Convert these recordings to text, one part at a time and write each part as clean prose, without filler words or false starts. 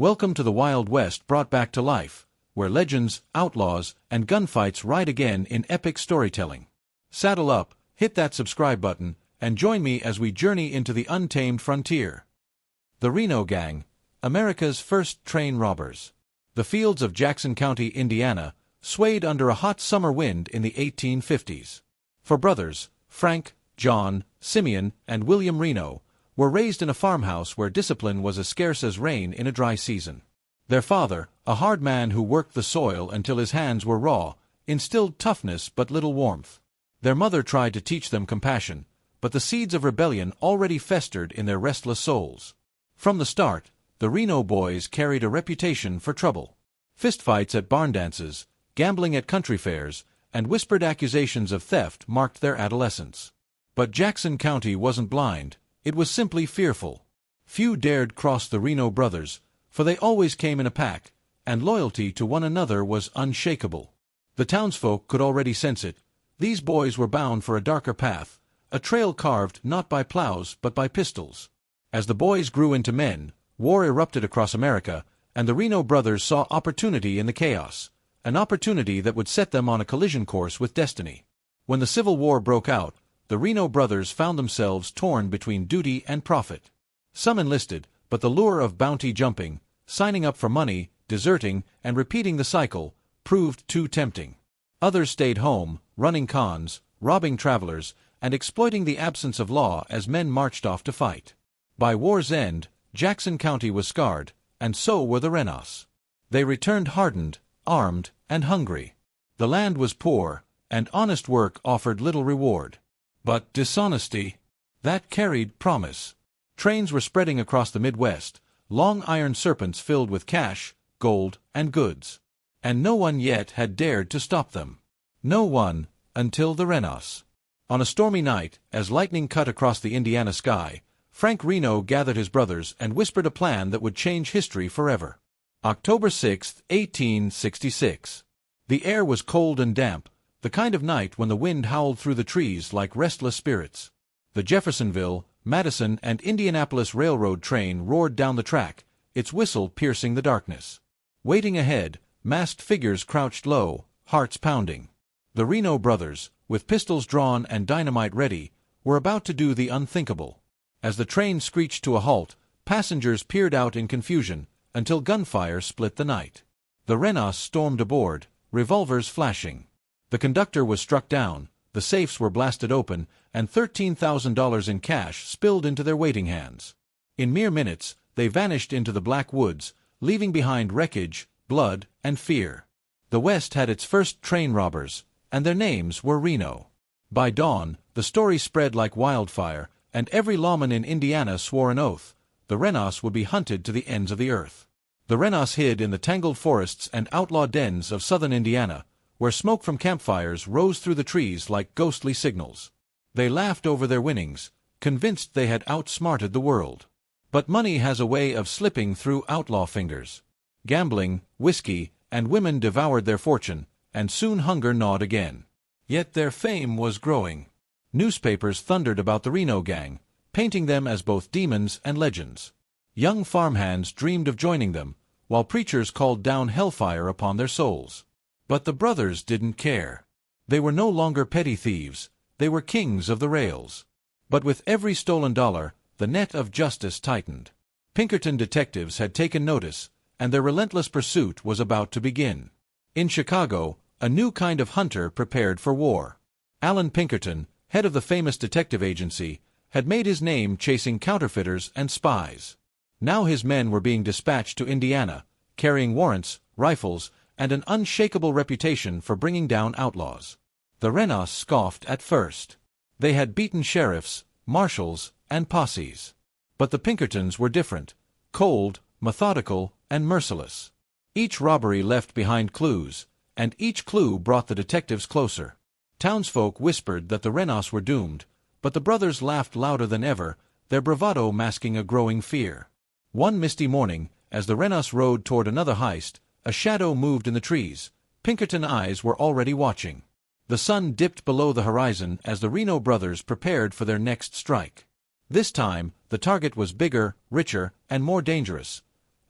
Welcome to the Wild West brought back to life, where legends, outlaws, and gunfights ride again in epic storytelling. Saddle up, hit that subscribe button, and join me as we journey into the untamed frontier. The Reno Gang, America's first train robbers. The fields of Jackson County, Indiana, swayed under a hot summer wind in the 1850s. Four brothers, Frank, John, Simeon, and William Reno, were raised in a farmhouse where discipline was as scarce as rain in a dry season. Their father, a hard man who worked the soil until his hands were raw, instilled toughness but little warmth. Their mother tried to teach them compassion, but the seeds of rebellion already festered in their restless souls. From the start, the Reno boys carried a reputation for trouble. Fistfights at barn dances, gambling at country fairs, and whispered accusations of theft marked their adolescence. But Jackson County wasn't blind. It was simply fearful. Few dared cross the Reno brothers, for they always came in a pack, and loyalty to one another was unshakable. The townsfolk could already sense it. These boys were bound for a darker path, a trail carved not by plows but by pistols. As the boys grew into men, war erupted across America, and the Reno brothers saw opportunity in the chaos, an opportunity that would set them on a collision course with destiny. When the Civil War broke out, the Reno brothers found themselves torn between duty and profit. Some enlisted, but the lure of bounty jumping, signing up for money, deserting, and repeating the cycle, proved too tempting. Others stayed home, running cons, robbing travelers, and exploiting the absence of law as men marched off to fight. By war's end, Jackson County was scarred, and so were the Renos. They returned hardened, armed, and hungry. The land was poor, and honest work offered little reward. But dishonesty, that carried promise. Trains were spreading across the Midwest, long iron serpents filled with cash, gold, and goods. And no one yet had dared to stop them. No one, until the Renos. On a stormy night, as lightning cut across the Indiana sky, Frank Reno gathered his brothers and whispered a plan that would change history forever. October 6, 1866. The air was cold and damp, the kind of night when the wind howled through the trees like restless spirits. The Jeffersonville, Madison, and Indianapolis Railroad train roared down the track, its whistle piercing the darkness. Waiting ahead, masked figures crouched low, hearts pounding. The Reno brothers, with pistols drawn and dynamite ready, were about to do the unthinkable. As the train screeched to a halt, passengers peered out in confusion, until gunfire split the night. The Renos stormed aboard, revolvers flashing. The conductor was struck down, the safes were blasted open, and $13,000 in cash spilled into their waiting hands. In mere minutes, they vanished into the black woods, leaving behind wreckage, blood, and fear. The West had its first train robbers, and their names were Reno. By dawn, the story spread like wildfire, and every lawman in Indiana swore an oath: the Renos would be hunted to the ends of the earth. The Renos hid in the tangled forests and outlaw dens of southern Indiana, where smoke from campfires rose through the trees like ghostly signals. They laughed over their winnings, convinced they had outsmarted the world. But money has a way of slipping through outlaw fingers. Gambling, whiskey, and women devoured their fortune, and soon hunger gnawed again. Yet their fame was growing. Newspapers thundered about the Reno Gang, painting them as both demons and legends. Young farmhands dreamed of joining them, while preachers called down hellfire upon their souls. But the brothers didn't care. They were no longer petty thieves, they were kings of the rails. But with every stolen dollar, the net of justice tightened. Pinkerton detectives had taken notice, and their relentless pursuit was about to begin. In Chicago, a new kind of hunter prepared for war. Allen Pinkerton, head of the famous detective agency, had made his name chasing counterfeiters and spies. Now his men were being dispatched to Indiana, carrying warrants, rifles, and an unshakable reputation for bringing down outlaws. The Renos scoffed at first. They had beaten sheriffs, marshals, and posses. But the Pinkertons were different, cold, methodical, and merciless. Each robbery left behind clues, and each clue brought the detectives closer. Townsfolk whispered that the Renos were doomed, but the brothers laughed louder than ever, their bravado masking a growing fear. One misty morning, as the Renos rode toward another heist, a shadow moved in the trees. Pinkerton eyes were already watching. The sun dipped below the horizon as the Reno brothers prepared for their next strike. This time, the target was bigger, richer, and more dangerous.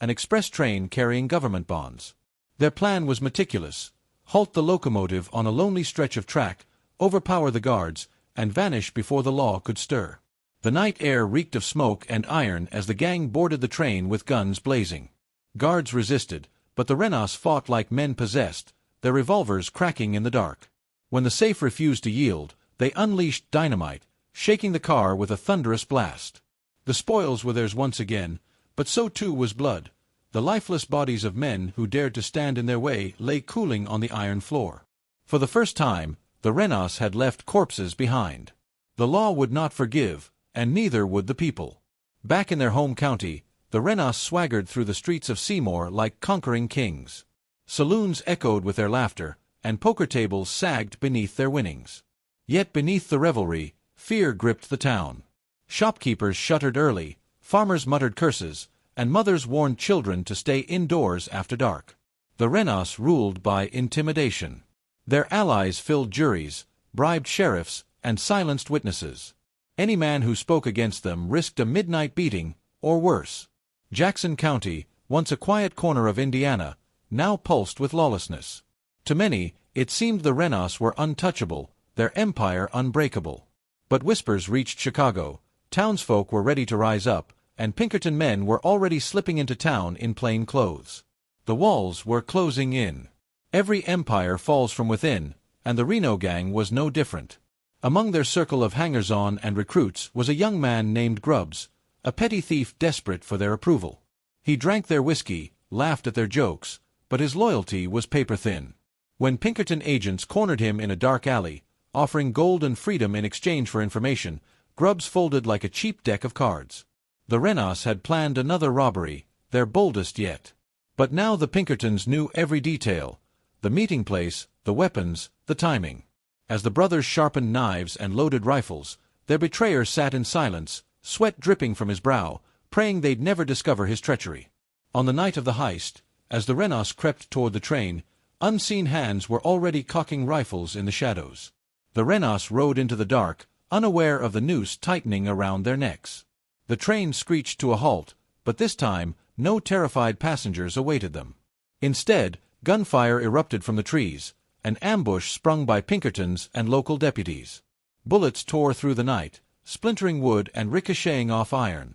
an express train carrying government bonds. Their plan was meticulous: halt the locomotive on a lonely stretch of track, overpower the guards, and vanish before the law could stir. The night air reeked of smoke and iron as the gang boarded the train with guns blazing. Guards resisted, but the Renos fought like men possessed, their revolvers cracking in the dark. When the safe refused to yield, they unleashed dynamite, shaking the car with a thunderous blast. The spoils were theirs once again, but so too was blood. The lifeless bodies of men who dared to stand in their way lay cooling on the iron floor. For the first time, the Renos had left corpses behind. The law would not forgive, and neither would the people. Back in their home county, the Renos swaggered through the streets of Seymour like conquering kings. Saloons echoed with their laughter, and poker tables sagged beneath their winnings. Yet beneath the revelry, fear gripped the town. Shopkeepers shuttered early, farmers muttered curses, and mothers warned children to stay indoors after dark. The Renos ruled by intimidation. Their allies filled juries, bribed sheriffs, and silenced witnesses. Any man who spoke against them risked a midnight beating, or worse. Jackson County, once a quiet corner of Indiana, now pulsed with lawlessness. To many, it seemed the Renos were untouchable, their empire unbreakable. But whispers reached Chicago. Townsfolk were ready to rise up, and Pinkerton men were already slipping into town in plain clothes. The walls were closing in. Every empire falls from within, and the Reno Gang was no different. Among their circle of hangers-on and recruits was a young man named Grubbs, a petty thief desperate for their approval. He drank their whiskey, laughed at their jokes, but his loyalty was paper-thin. When Pinkerton agents cornered him in a dark alley, offering gold and freedom in exchange for information, Grubbs folded like a cheap deck of cards. The Renos had planned another robbery, their boldest yet. But now the Pinkertons knew every detail: the meeting place, the weapons, the timing. As the brothers sharpened knives and loaded rifles, their betrayer sat in silence, sweat dripping from his brow, praying they'd never discover his treachery. On the night of the heist, as the Renos crept toward the train, unseen hands were already cocking rifles in the shadows. The Renos rode into the dark, unaware of the noose tightening around their necks. The train screeched to a halt, but this time no terrified passengers awaited them. Instead, gunfire erupted from the trees, an ambush sprung by Pinkertons and local deputies. Bullets tore through the night, splintering wood and ricocheting off iron.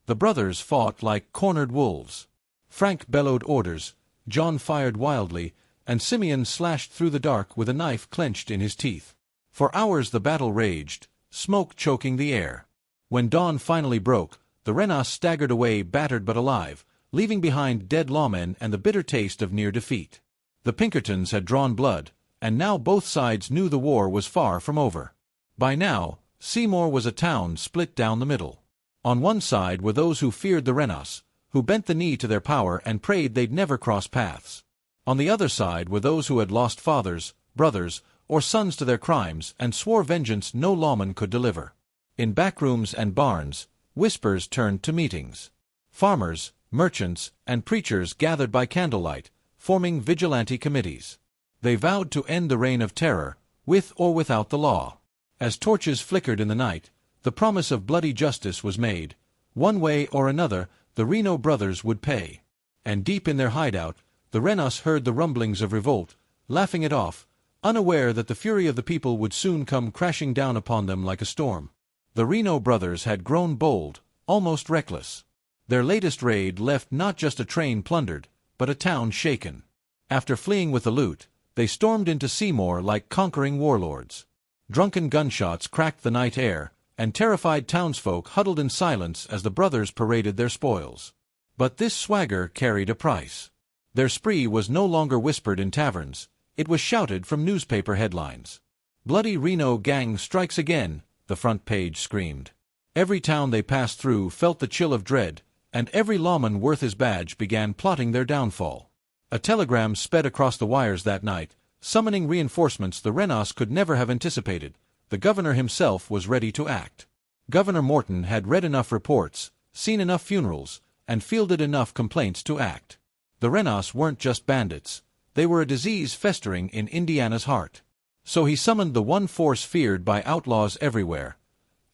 The brothers fought like cornered wolves. Frank bellowed orders, John fired wildly, and Simeon slashed through the dark with a knife clenched in his teeth. For hours the battle raged, smoke choking the air. When dawn finally broke, the Renos staggered away battered but alive, leaving behind dead lawmen and the bitter taste of near defeat. The Pinkertons had drawn blood, and now both sides knew the war was far from over. By now, Seymour was a town split down the middle. On one side were those who feared the Renos, who bent the knee to their power and prayed they'd never cross paths. On the other side were those who had lost fathers, brothers, or sons to their crimes and swore vengeance no lawman could deliver. In backrooms and barns, whispers turned to meetings. Farmers, merchants, and preachers gathered by candlelight, forming vigilante committees. They vowed to end the reign of terror, with or without the law. As torches flickered in the night, the promise of bloody justice was made. One way or another, the Reno brothers would pay. And deep in their hideout, the Renos heard the rumblings of revolt, laughing it off, unaware that the fury of the people would soon come crashing down upon them like a storm. The Reno brothers had grown bold, almost reckless. Their latest raid left not just a train plundered, but a town shaken. After fleeing with the loot, they stormed into Seymour like conquering warlords. Drunken gunshots cracked the night air, and terrified townsfolk huddled in silence as the brothers paraded their spoils. But this swagger carried a price. Their spree was no longer whispered in taverns, it was shouted from newspaper headlines. "Bloody Reno Gang strikes again," the front page screamed. Every town they passed through felt the chill of dread, and every lawman worth his badge began plotting their downfall. A telegram sped across the wires that night, summoning reinforcements the Renos could never have anticipated. The governor himself was ready to act. Governor Morton had read enough reports, seen enough funerals, and fielded enough complaints to act. The Renos weren't just bandits, they were a disease festering in Indiana's heart. So he summoned the one force feared by outlaws everywhere: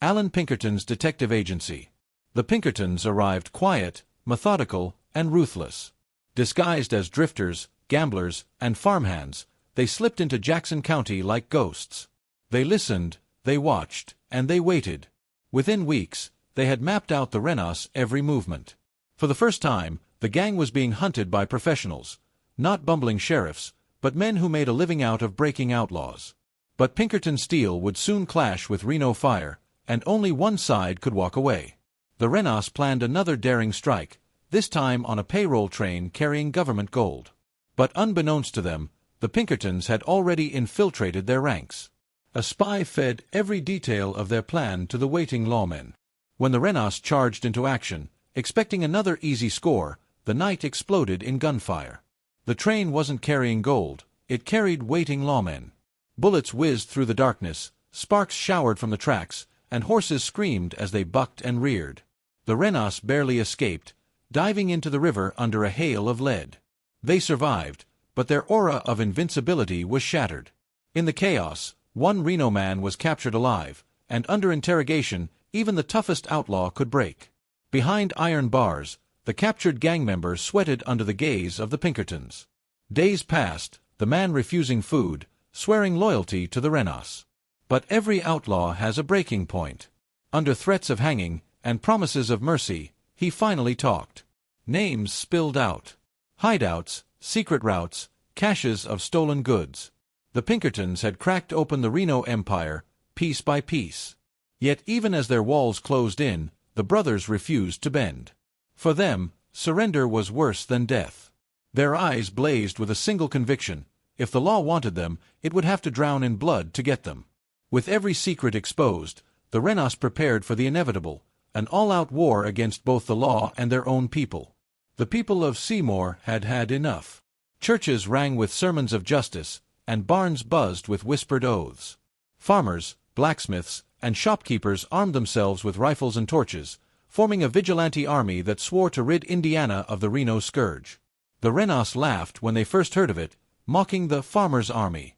Allen Pinkerton's detective agency. The Pinkertons arrived quiet, methodical, and ruthless. Disguised as drifters, gamblers, and farmhands, they slipped into Jackson County like ghosts. They listened, they watched, and they waited. Within weeks, they had mapped out the Renos' every movement. For the first time, the gang was being hunted by professionals, not bumbling sheriffs, but men who made a living out of breaking outlaws. But Pinkerton steel would soon clash with Reno fire, and only one side could walk away. The Renos planned another daring strike, this time on a payroll train carrying government gold. But unbeknownst to them, the Pinkertons had already infiltrated their ranks. A spy fed every detail of their plan to the waiting lawmen. When the Renos charged into action, expecting another easy score, the night exploded in gunfire. The train wasn't carrying gold, it carried waiting lawmen. Bullets whizzed through the darkness, sparks showered from the tracks, and horses screamed as they bucked and reared. The Renos barely escaped, diving into the river under a hail of lead. They survived, but their aura of invincibility was shattered. In the chaos, one Reno man was captured alive, and under interrogation, even the toughest outlaw could break. Behind iron bars, the captured gang member sweated under the gaze of the Pinkertons. Days passed, the man refusing food, swearing loyalty to the Renos. But every outlaw has a breaking point. Under threats of hanging, and promises of mercy, he finally talked. Names spilled out. Hideouts, secret routes, caches of stolen goods. The Pinkertons had cracked open the Reno Empire, piece by piece. Yet even as their walls closed in, the brothers refused to bend. For them, surrender was worse than death. Their eyes blazed with a single conviction: if the law wanted them, it would have to drown in blood to get them. With every secret exposed, the Renos prepared for the inevitable, an all-out war against both the law and their own people. The people of Seymour had had enough. Churches rang with sermons of justice, and barns buzzed with whispered oaths. Farmers, blacksmiths, and shopkeepers armed themselves with rifles and torches, forming a vigilante army that swore to rid Indiana of the Reno scourge. The Renos laughed when they first heard of it, mocking the farmers' army.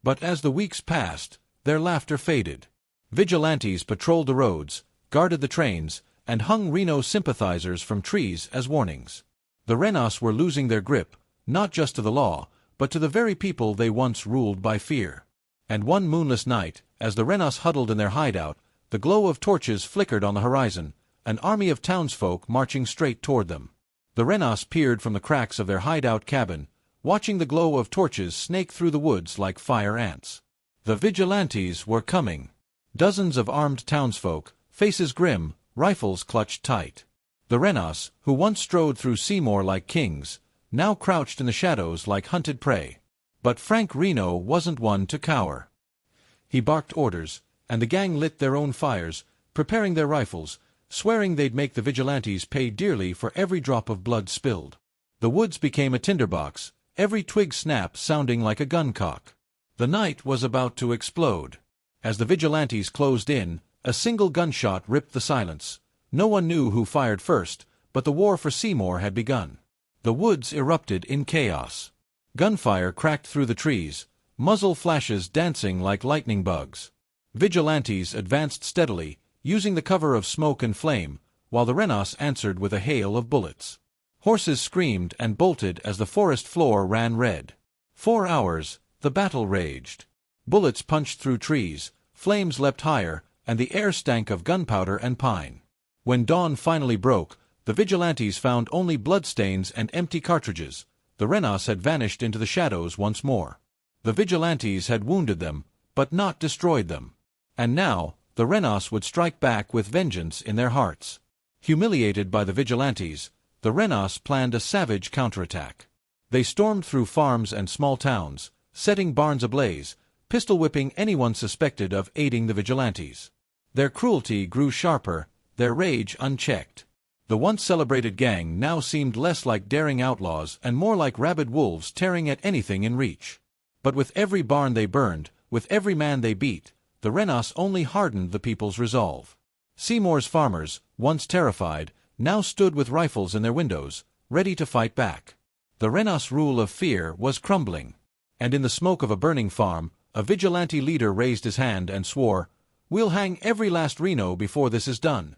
But as the weeks passed, their laughter faded. Vigilantes patrolled the roads, guarded the trains, and hung Reno sympathizers from trees as warnings. The Renos were losing their grip, not just to the law, but to the very people they once ruled by fear. And one moonless night, as the Renos huddled in their hideout, the glow of torches flickered on the horizon, an army of townsfolk marching straight toward them. The Renos peered from the cracks of their hideout cabin, watching the glow of torches snake through the woods like fire ants. The vigilantes were coming. Dozens of armed townsfolk, faces grim, rifles clutched tight. The Renos, who once strode through Seymour like kings, now crouched in the shadows like hunted prey. But Frank Reno wasn't one to cower. He barked orders, and the gang lit their own fires, preparing their rifles, swearing they'd make the vigilantes pay dearly for every drop of blood spilled. The woods became a tinderbox, every twig snap sounding like a gun-cock. The night was about to explode. As the vigilantes closed in, a single gunshot ripped the silence. No one knew who fired first, but the war for Seymour had begun. The woods erupted in chaos. Gunfire cracked through the trees, muzzle flashes dancing like lightning bugs. Vigilantes advanced steadily, using the cover of smoke and flame, while the Renos answered with a hail of bullets. Horses screamed and bolted as the forest floor ran red. 4 hours, the battle raged. Bullets punched through trees, flames leapt higher, and the air stank of gunpowder and pine. When dawn finally broke, the vigilantes found only bloodstains and empty cartridges. The Renos had vanished into the shadows once more. The vigilantes had wounded them, but not destroyed them. And now, the Renos would strike back with vengeance in their hearts. Humiliated by the vigilantes, the Renos planned a savage counterattack. They stormed through farms and small towns, setting barns ablaze, pistol-whipping anyone suspected of aiding the vigilantes. Their cruelty grew sharper, their rage unchecked. The once celebrated gang now seemed less like daring outlaws and more like rabid wolves tearing at anything in reach. But with every barn they burned, with every man they beat, the Renos only hardened the people's resolve. Seymour's farmers, once terrified, now stood with rifles in their windows, ready to fight back. The Renos rule of fear was crumbling. And in the smoke of a burning farm, a vigilante leader raised his hand and swore, "We'll hang every last Reno before this is done."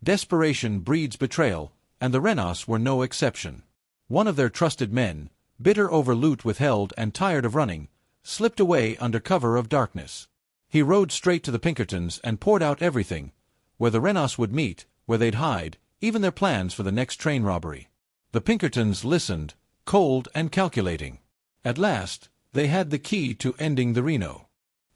Desperation breeds betrayal, and the Renos were no exception. One of their trusted men, bitter over loot withheld and tired of running, slipped away under cover of darkness. He rode straight to the Pinkertons and poured out everything, where the Renos would meet, where they'd hide, even their plans for the next train robbery. The Pinkertons listened, cold and calculating. At last, they had the key to ending the Reno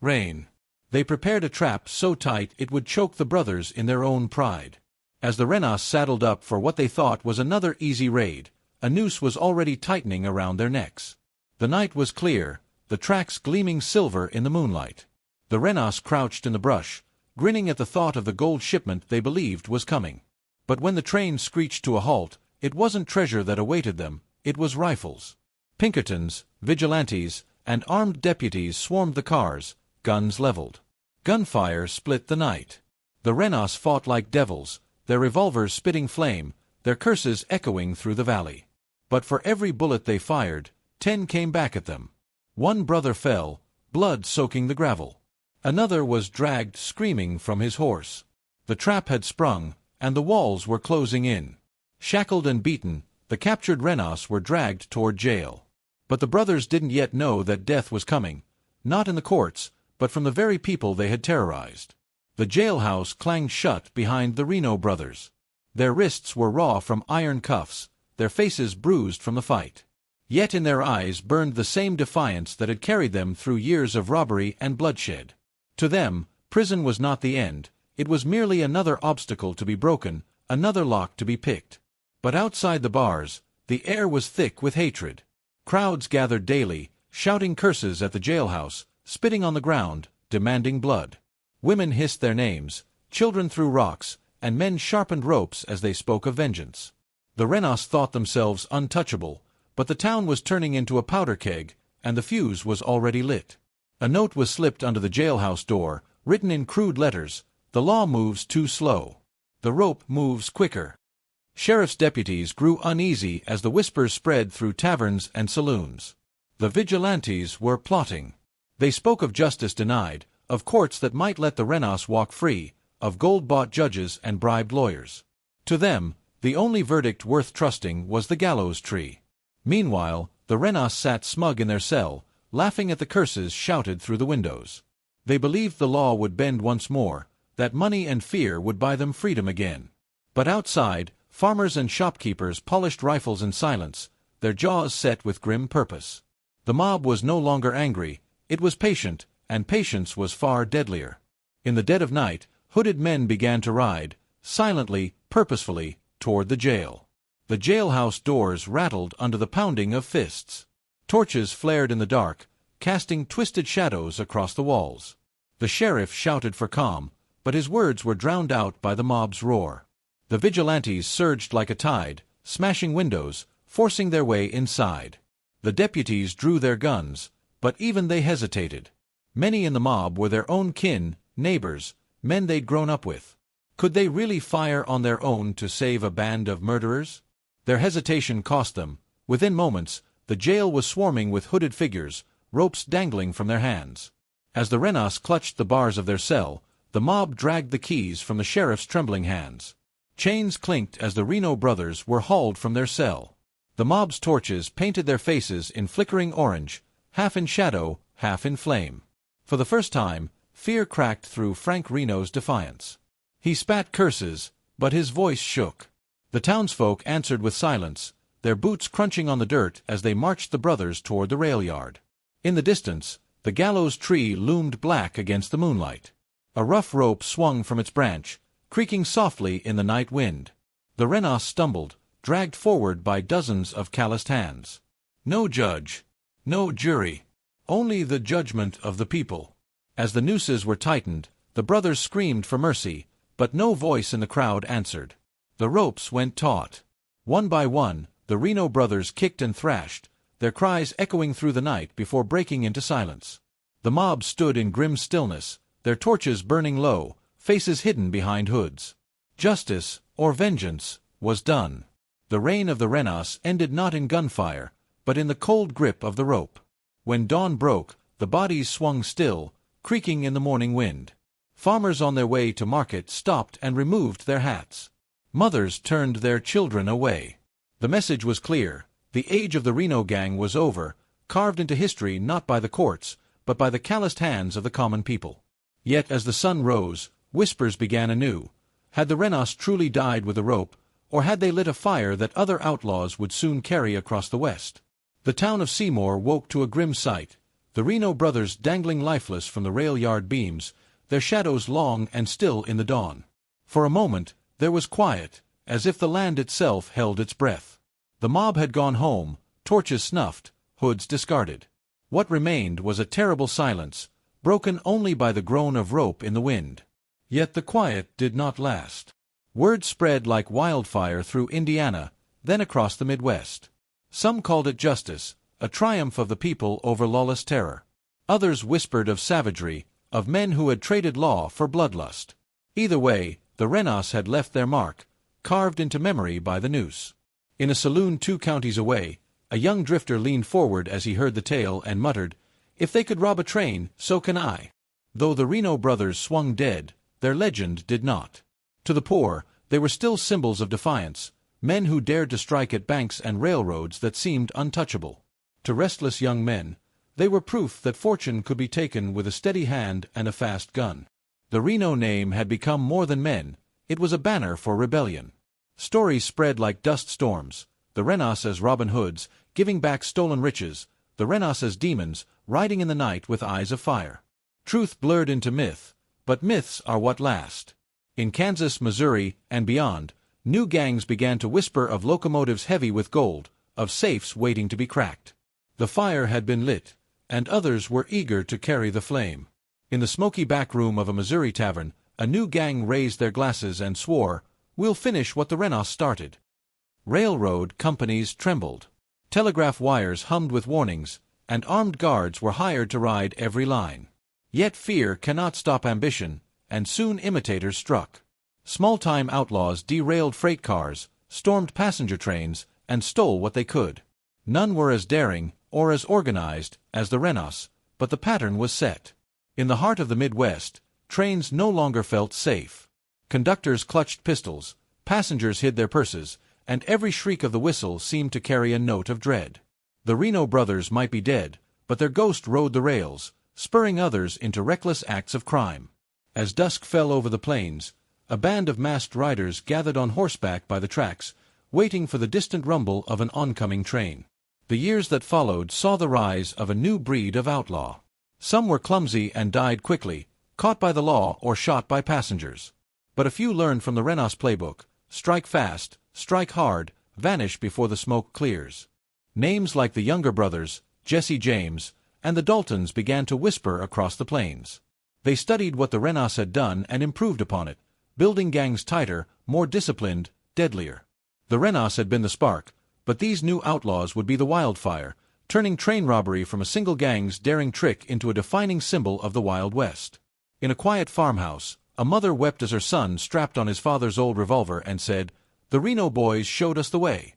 Gang. They prepared a trap so tight it would choke the brothers in their own pride. As the Renos saddled up for what they thought was another easy raid, a noose was already tightening around their necks. The night was clear, the tracks gleaming silver in the moonlight. The Renos crouched in the brush, grinning at the thought of the gold shipment they believed was coming. But when the train screeched to a halt, it wasn't treasure that awaited them, it was rifles. Pinkertons, vigilantes, and armed deputies swarmed the cars, guns leveled. Gunfire split the night. The Renos fought like devils, their revolvers spitting flame, their curses echoing through the valley. But for every bullet they fired, 10 came back at them. One brother fell, blood soaking the gravel. Another was dragged screaming from his horse. The trap had sprung, and the walls were closing in. Shackled and beaten, the captured Renos were dragged toward jail. But the brothers didn't yet know that death was coming, not in the courts, but from the very people they had terrorized. The jailhouse clanged shut behind the Reno brothers. Their wrists were raw from iron cuffs, their faces bruised from the fight. Yet in their eyes burned the same defiance that had carried them through years of robbery and bloodshed. To them, prison was not the end, it was merely another obstacle to be broken, another lock to be picked. But outside the bars, the air was thick with hatred. Crowds gathered daily, shouting curses at the jailhouse, spitting on the ground, demanding blood. Women hissed their names, children threw rocks, and men sharpened ropes as they spoke of vengeance. The Renos thought themselves untouchable, but the town was turning into a powder keg, and the fuse was already lit. A note was slipped under the jailhouse door, written in crude letters, "The law moves too slow. The rope moves quicker." Sheriff's deputies grew uneasy as the whispers spread through taverns and saloons. The vigilantes were plotting. They spoke of justice denied, of courts that might let the Renos walk free, of gold-bought judges and bribed lawyers. To them, the only verdict worth trusting was the gallows tree. Meanwhile, the Renos sat smug in their cell, laughing at the curses shouted through the windows. They believed the law would bend once more, that money and fear would buy them freedom again. But outside, farmers and shopkeepers polished rifles in silence, their jaws set with grim purpose. The mob was no longer angry, it was patient, and patience was far deadlier. In the dead of night, hooded men began to ride, silently, purposefully, toward the jail. The jailhouse doors rattled under the pounding of fists. Torches flared in the dark, casting twisted shadows across the walls. The sheriff shouted for calm, but his words were drowned out by the mob's roar. The vigilantes surged like a tide, smashing windows, forcing their way inside. The deputies drew their guns, but even they hesitated. Many in the mob were their own kin, neighbors, men they'd grown up with. Could they really fire on their own to save a band of murderers? Their hesitation cost them. Within moments, the jail was swarming with hooded figures, ropes dangling from their hands. As the Renos clutched the bars of their cell, the mob dragged the keys from the sheriff's trembling hands. Chains clinked as the Reno brothers were hauled from their cell. The mob's torches painted their faces in flickering orange, half in shadow, half in flame. For the first time, fear cracked through Frank Reno's defiance. He spat curses, but his voice shook. The townsfolk answered with silence, their boots crunching on the dirt as they marched the brothers toward the rail yard. In the distance, the gallows tree loomed black against the moonlight. A rough rope swung from its branch, creaking softly in the night wind. The Renos stumbled, dragged forward by dozens of calloused hands. No judge, no jury, only the judgment of the people. As the nooses were tightened, the brothers screamed for mercy, but no voice in the crowd answered. The ropes went taut. One by one, the Reno brothers kicked and thrashed, their cries echoing through the night before breaking into silence. The mob stood in grim stillness, their torches burning low, faces hidden behind hoods. Justice, or vengeance, was done. The reign of the Renos ended not in gunfire, but in the cold grip of the rope. When dawn broke, the bodies swung still, creaking in the morning wind. Farmers on their way to market stopped and removed their hats. Mothers turned their children away. The message was clear. The age of the Reno Gang was over, carved into history not by the courts, but by the calloused hands of the common people. Yet as the sun rose, whispers began anew. Had the Renos truly died with a rope, or had they lit a fire that other outlaws would soon carry across the west? The town of Seymour woke to a grim sight. The Reno brothers dangling lifeless from the rail yard beams, their shadows long and still in the dawn. For a moment, there was quiet, as if the land itself held its breath. The mob had gone home, torches snuffed, hoods discarded. What remained was a terrible silence, broken only by the groan of rope in the wind. Yet the quiet did not last. Word spread like wildfire through Indiana, then across the Midwest. Some called it justice, a triumph of the people over lawless terror. Others whispered of savagery, of men who had traded law for bloodlust. Either way, the Renos had left their mark, carved into memory by the noose. In a saloon 2 counties away, a young drifter leaned forward as he heard the tale and muttered, "If they could rob a train, so can I." Though the Reno brothers swung dead, their legend did not. To the poor, they were still symbols of defiance, men who dared to strike at banks and railroads that seemed untouchable. To restless young men, they were proof that fortune could be taken with a steady hand and a fast gun. The Reno name had become more than men, it was a banner for rebellion. Stories spread like dust storms, the Renos as Robin Hoods, giving back stolen riches, the Renos as demons, riding in the night with eyes of fire. Truth blurred into myth, but myths are what last. In Kansas, Missouri, and beyond, new gangs began to whisper of locomotives heavy with gold, of safes waiting to be cracked. The fire had been lit, and others were eager to carry the flame. In the smoky back room of a Missouri tavern, a new gang raised their glasses and swore, "We'll finish what the Renos started." Railroad companies trembled. Telegraph wires hummed with warnings, and armed guards were hired to ride every line. Yet fear cannot stop ambition, and soon imitators struck. Small-time outlaws derailed freight cars, stormed passenger trains, and stole what they could. None were as daring, or as organized, as the Renos, but the pattern was set. In the heart of the Midwest, trains no longer felt safe. Conductors clutched pistols, passengers hid their purses, and every shriek of the whistle seemed to carry a note of dread. The Reno brothers might be dead, but their ghost rode the rails, spurring others into reckless acts of crime. As dusk fell over the plains, a band of masked riders gathered on horseback by the tracks, waiting for the distant rumble of an oncoming train. The years that followed saw the rise of a new breed of outlaw. Some were clumsy and died quickly, caught by the law or shot by passengers. But a few learned from the Renos playbook: strike fast, strike hard, vanish before the smoke clears. Names like the younger brothers, Jesse James, and the Daltons began to whisper across the plains. They studied what the Renos had done and improved upon it, building gangs tighter, more disciplined, deadlier. The Renos had been the spark, but these new outlaws would be the wildfire, turning train robbery from a single gang's daring trick into a defining symbol of the Wild West. In a quiet farmhouse, a mother wept as her son strapped on his father's old revolver and said, "The Reno boys showed us the way."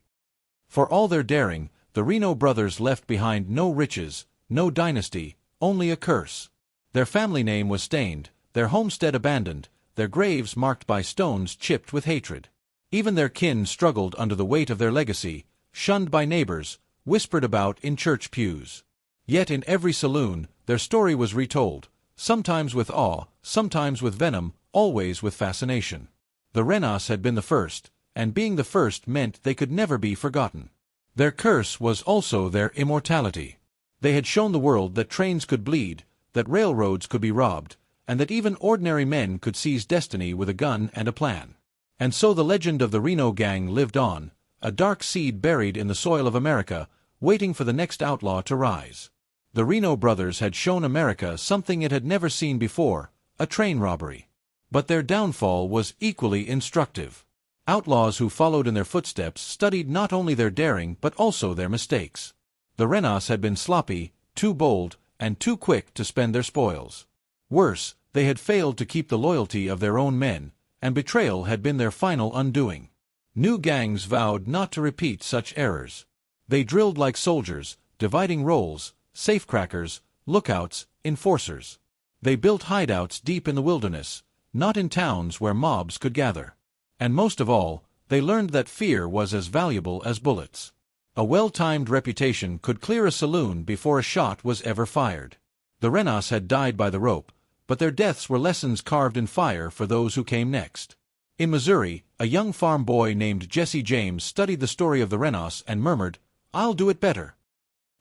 For all their daring, the Reno brothers left behind no riches, no dynasty, only a curse. Their family name was stained, their homestead abandoned, their graves marked by stones chipped with hatred. Even their kin struggled under the weight of their legacy, shunned by neighbors, whispered about in church pews. Yet in every saloon, their story was retold, sometimes with awe, sometimes with venom, always with fascination. The Renos had been the first, and being the first meant they could never be forgotten. Their curse was also their immortality. They had shown the world that trains could bleed, that railroads could be robbed, and that even ordinary men could seize destiny with a gun and a plan. And so the legend of the Reno Gang lived on, a dark seed buried in the soil of America, waiting for the next outlaw to rise. The Reno brothers had shown America something it had never seen before, a train robbery. But their downfall was equally instructive. Outlaws who followed in their footsteps studied not only their daring but also their mistakes. The Renos had been sloppy, too bold, and too quick to spend their spoils. Worse, they had failed to keep the loyalty of their own men, and betrayal had been their final undoing. New gangs vowed not to repeat such errors. They drilled like soldiers, dividing roles, safecrackers, lookouts, enforcers. They built hideouts deep in the wilderness, not in towns where mobs could gather. And most of all, they learned that fear was as valuable as bullets. A well-timed reputation could clear a saloon before a shot was ever fired. The Renos had died by the rope, but their deaths were lessons carved in fire for those who came next. In Missouri, a young farm boy named Jesse James studied the story of the Renos and murmured, "I'll do it better."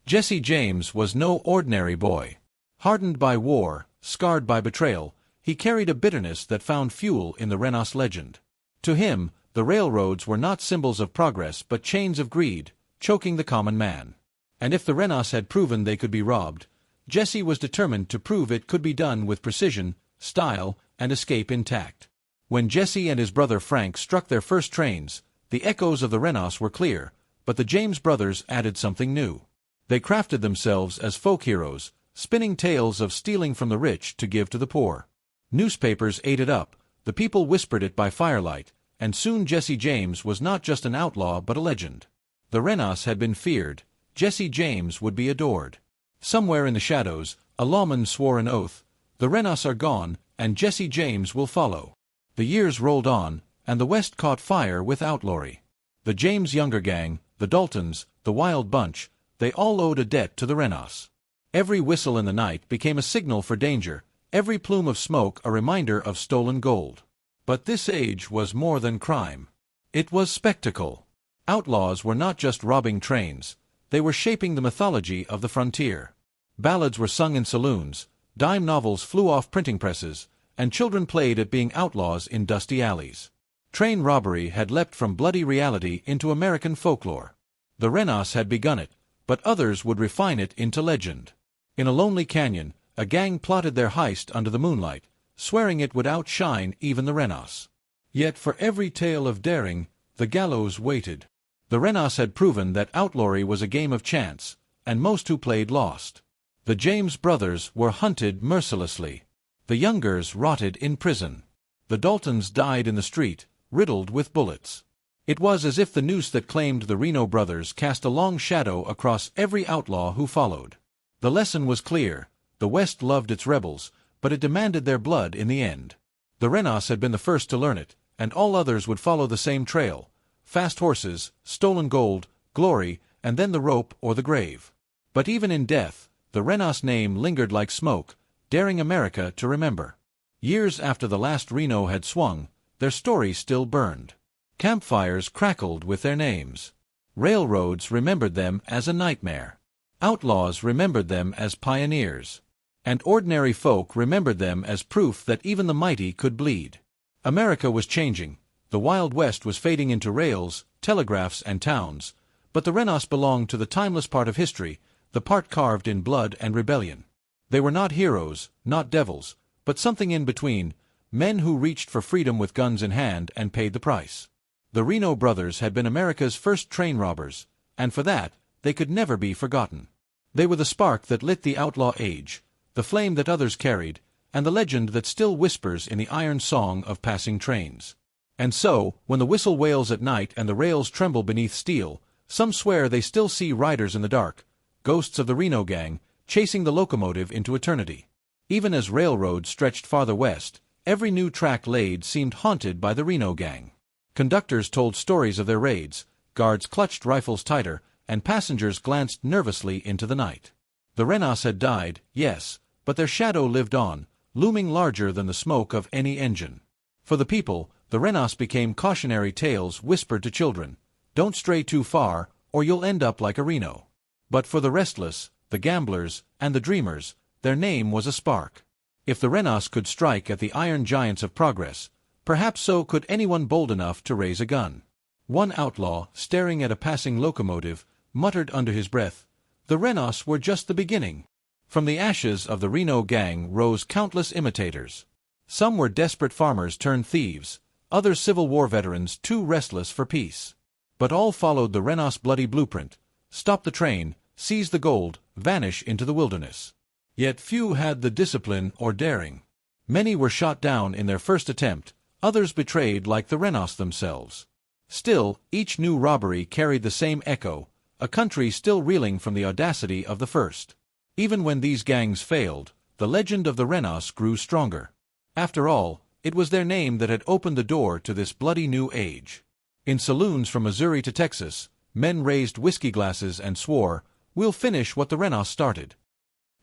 Jesse James was no ordinary boy. Hardened by war, scarred by betrayal, he carried a bitterness that found fuel in the Renos legend. To him, the railroads were not symbols of progress but chains of greed, choking the common man. And if the Renos had proven they could be robbed, Jesse was determined to prove it could be done with precision, style, and escape intact. When Jesse and his brother Frank struck their first trains, the echoes of the Renos were clear, but the James brothers added something new. They crafted themselves as folk heroes, spinning tales of stealing from the rich to give to the poor. Newspapers ate it up, the people whispered it by firelight, and soon Jesse James was not just an outlaw but a legend. The Renos had been feared, Jesse James would be adored. Somewhere in the shadows, a lawman swore an oath, "The Renos are gone, and Jesse James will follow." The years rolled on, and the West caught fire with outlawry. The James Younger Gang, the Daltons, the Wild Bunch, they all owed a debt to the Renos. Every whistle in the night became a signal for danger, every plume of smoke a reminder of stolen gold. But this age was more than crime. It was spectacle. Outlaws were not just robbing trains, they were shaping the mythology of the frontier. Ballads were sung in saloons, dime novels flew off printing presses, and children played at being outlaws in dusty alleys. Train robbery had leapt from bloody reality into American folklore. The Renos had begun it, but others would refine it into legend. In a lonely canyon, a gang plotted their heist under the moonlight, swearing it would outshine even the Renos. Yet for every tale of daring, the gallows waited. The Renos had proven that outlawry was a game of chance, and most who played lost. The James brothers were hunted mercilessly. The Youngers rotted in prison. The Daltons died in the street, riddled with bullets. It was as if the noose that claimed the Reno brothers cast a long shadow across every outlaw who followed. The lesson was clear: the West loved its rebels, but it demanded their blood in the end. The Renos had been the first to learn it, and all others would follow the same trail: fast horses, stolen gold, glory, and then the rope or the grave. But even in death, the Renos name lingered like smoke, daring America to remember. Years after the last Reno had swung, their story still burned. Campfires crackled with their names. Railroads remembered them as a nightmare. Outlaws remembered them as pioneers. And ordinary folk remembered them as proof that even the mighty could bleed. America was changing. The Wild West was fading into rails, telegraphs, and towns, but the Renos belonged to the timeless part of history, the part carved in blood and rebellion. They were not heroes, not devils, but something in between, men who reached for freedom with guns in hand and paid the price. The Reno brothers had been America's first train robbers, and for that, they could never be forgotten. They were the spark that lit the outlaw age, the flame that others carried, and the legend that still whispers in the iron song of passing trains. And so, when the whistle wails at night and the rails tremble beneath steel, some swear they still see riders in the dark, ghosts of the Reno Gang, chasing the locomotive into eternity. Even as railroads stretched farther west, every new track laid seemed haunted by the Reno Gang. Conductors told stories of their raids, guards clutched rifles tighter, and passengers glanced nervously into the night. The Renos had died, yes, but their shadow lived on, looming larger than the smoke of any engine. For the people, the Renos became cautionary tales whispered to children: "Don't stray too far, or you'll end up like a Reno." But for the restless, the gamblers, and the dreamers, their name was a spark. If the Renos could strike at the iron giants of progress, perhaps so could anyone bold enough to raise a gun. One outlaw, staring at a passing locomotive, muttered under his breath, "The Renos were just the beginning." From the ashes of the Reno Gang rose countless imitators. Some were desperate farmers turned thieves, others Civil War veterans too restless for peace. But all followed the Renos bloody blueprint: stop the train, seize the gold, vanish into the wilderness. Yet few had the discipline or daring. Many were shot down in their first attempt, others betrayed like the Renos themselves. Still, each new robbery carried the same echo, a country still reeling from the audacity of the first. Even when these gangs failed, the legend of the Renos grew stronger. After all, It was their name that had opened the door to this bloody new age. In saloons from Missouri to Texas, men raised whiskey glasses and swore, "We'll finish what the Renos started."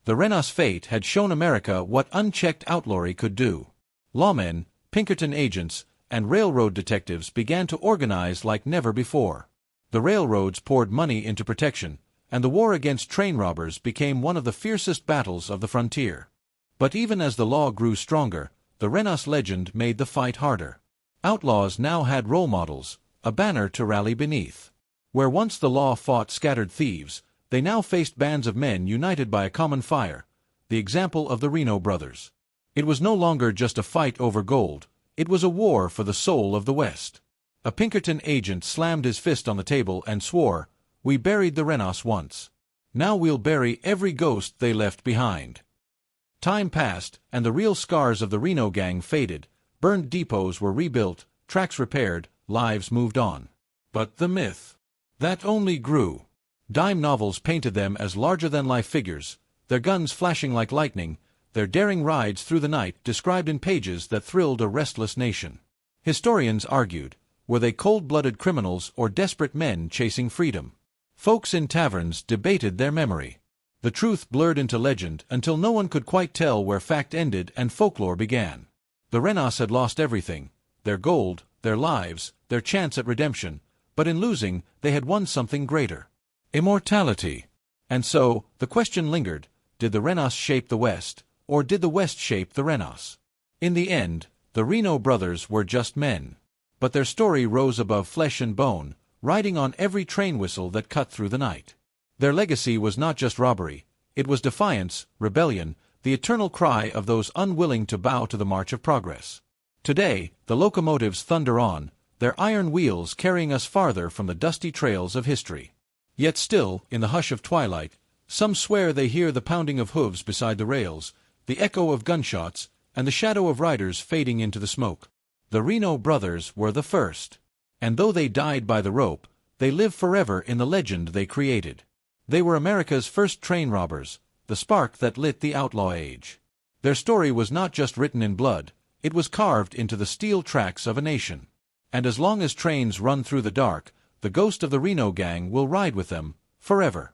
The Renos fate had shown America what unchecked outlawry could do. Lawmen, Pinkerton agents, and railroad detectives began to organize like never before. The railroads poured money into protection, and the war against train robbers became one of the fiercest battles of the frontier. But even as the law grew stronger, the Renos legend made the fight harder. Outlaws now had role models, a banner to rally beneath. Where once the law fought scattered thieves, they now faced bands of men united by a common fire, the example of the Reno brothers. It was no longer just a fight over gold, it was a war for the soul of the West. A Pinkerton agent slammed his fist on the table and swore, "We buried the Renos once. Now we'll bury every ghost they left behind." Time passed, and the real scars of the Reno Gang faded, burned depots were rebuilt, tracks repaired, lives moved on. But the myth, that only grew. Dime novels painted them as larger-than-life figures, their guns flashing like lightning, their daring rides through the night described in pages that thrilled a restless nation. Historians argued, were they cold-blooded criminals or desperate men chasing freedom? Folks in taverns debated their memory. The truth blurred into legend until no one could quite tell where fact ended and folklore began. The Renos had lost everything, their gold, their lives, their chance at redemption, but in losing, they had won something greater. Immortality. And so, the question lingered, did the Renos shape the West, or did the West shape the Renos? In the end, the Reno brothers were just men. But their story rose above flesh and bone, riding on every train whistle that cut through the night. Their legacy was not just robbery, it was defiance, rebellion, the eternal cry of those unwilling to bow to the march of progress. Today, the locomotives thunder on, their iron wheels carrying us farther from the dusty trails of history. Yet still, in the hush of twilight, some swear they hear the pounding of hooves beside the rails, the echo of gunshots, and the shadow of riders fading into the smoke. The Reno brothers were the first. And though they died by the rope, they live forever in the legend they created. They were America's first train robbers, the spark that lit the outlaw age. Their story was not just written in blood, it was carved into the steel tracks of a nation. And as long as trains run through the dark, the ghost of the Reno Gang will ride with them, forever.